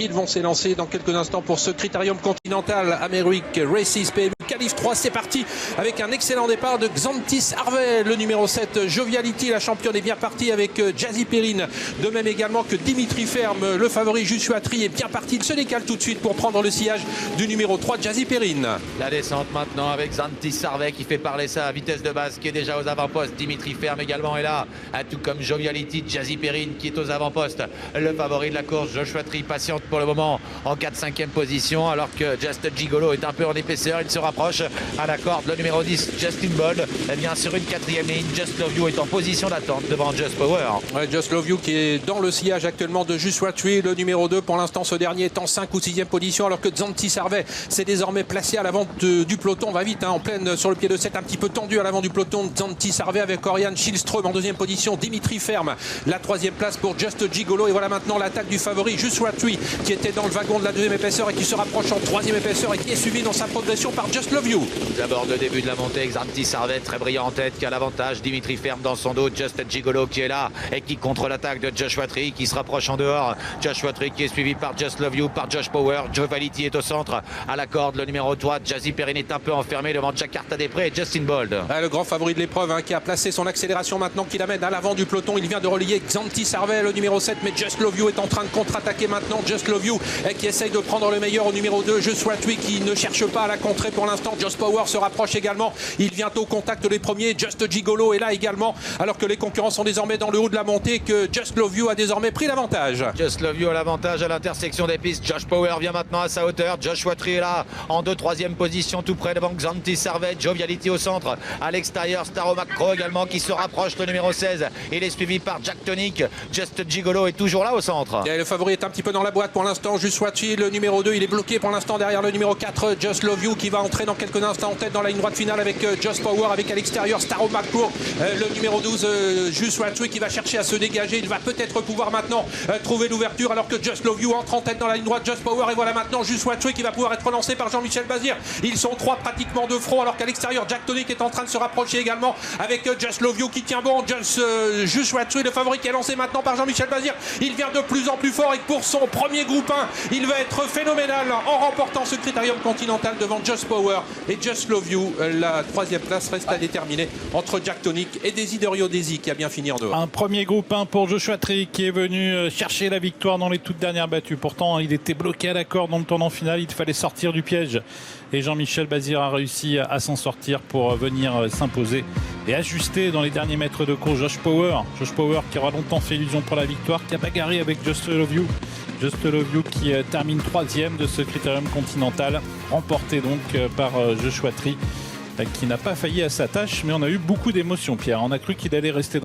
Ils vont s'élancer dans quelques instants pour ce Critérium Continental Americ Races PMU Qualif 3. C'est parti avec un excellent départ de Xantis Harvey, le numéro 7. Joviality, la championne, est bien partie avec Jazzy Perrine. De même également que Dimitri Ferme, le favori Joshua Tree est bien parti. Il se décale tout de suite pour prendre le sillage du numéro 3, Jazzy Perrine. La descente maintenant avec Xantis Harvey qui fait parler ça à vitesse de base, qui est déjà aux avant-postes. Dimitri Ferme également est là, tout comme Joviality. Jazzy Perrine qui est aux avant-postes. Le favori de la course, Joshua Tree, patiente pour le moment en 4-5e position, alors que Just Gigolo est un peu en épaisseur. Il se rapproche à la corde. Le numéro 10, Justin Bold, vient sur une 4e ligne. Just Love You est en position d'attente devant Just Power. Ouais, Just Love You qui est dans le sillage actuellement de Joshua Tree, le numéro 2. Pour l'instant, ce dernier est en 5 ou 6e position, alors que Xantis Harvey s'est désormais placé à l'avant du peloton. Va vite, en pleine sur le pied de 7, un petit peu tendu à l'avant du peloton. Xantis Harvey avec Oriane Schilström en 2e position. Dimitri Ferme, la 3e place pour Just Gigolo. Et voilà maintenant l'attaque du favori Joshua Tree, qui était dans le wagon de la 2e épaisseur et qui se rapproche en 3e épaisseur et qui est suivi dans sa progression par Just Love You. D'abord le début de la montée, Xantis Harvey très brillant en tête, qui a l'avantage. Dimitri Ferme dans son dos, Just Gigolo qui est là et qui contre l'attaque de Joshua Tree, qui se rapproche en dehors. Joshua Tree qui est suivi par Just Love You, par Josh Power. Joviality est au centre à la corde, le numéro 3. Jazzy Perrine est un peu enfermé devant Jakarta Desprez et Justin Bold. Le grand favori de l'épreuve, qui a placé son accélération maintenant, qui l'amène à l'avant du peloton. Il vient de relier Xantis Harvey, le numéro 7, mais Just Love You est en train de contre-attaquer maintenant. Just Love You qui essaye de prendre le meilleur au numéro 2, Joshua Tree, qui ne cherche pas à la contrer pour l'instant. Josh Power se rapproche également, il vient au contact des premiers. Just Gigolo est là également, alors que les concurrents sont désormais dans le haut de la montée, que Just Love You a désormais pris l'avantage. Just Love You a l'avantage à l'intersection des pistes. Josh Power vient maintenant à sa hauteur. Joshua Tree est là en 2-3e position, tout près devant Xantis Harvey. Joviality au centre, à l'extérieur Staro Macro également qui se rapproche, le numéro 16. Il est suivi par Jack Tonic. Just Gigolo est toujours là au centre. Et le favori est un petit peu dans la boîte pour l'instant. Joshua Tree, le numéro 2, il est bloqué pour l'instant derrière le numéro 4, Just Love You, qui va entrer dans quelques instants en tête dans la ligne droite finale avec Just Power, avec à l'extérieur Staro Macro, le numéro 12, Joshua Tree, qui va chercher à se dégager. Il va peut-être pouvoir maintenant trouver l'ouverture, alors que Just Love You entre en tête dans la ligne droite. Just Power, et voilà maintenant Joshua Tree qui va pouvoir être relancé par Jean-Michel Bazir. Ils sont trois pratiquement de front, alors qu'à l'extérieur Jack Tonic est en train de se rapprocher également avec Just Love You qui tient bon. Joshua Tree, le favori, qui est lancé maintenant par Jean-Michel Bazir. Il vient de plus en plus fort, et pour son premier groupe 1, il va être phénoménal en remportant ce Critérium Continental devant Just Power et Just Love You. La 3e place reste à déterminer entre Jack Tonic et Desiderio Desi, qui a bien fini en dehors. Un premier groupe 1 pour Joshua Tree, qui est venu chercher la victoire dans les toutes dernières battues. Pourtant, il était bloqué à la corde dans le tournant final. Il fallait sortir du piège. Et Jean-Michel Bazir a réussi à s'en sortir pour venir s'imposer et ajuster dans les derniers mètres de course. Josh Power qui aura longtemps fait illusion pour la victoire, qui a bagarré avec Just Love You. Just Love You qui termine 3e de ce Critérium Continental, remporté donc par Joshua Tree, qui n'a pas failli à sa tâche, mais on a eu beaucoup d'émotions, Pierre. On a cru qu'il allait rester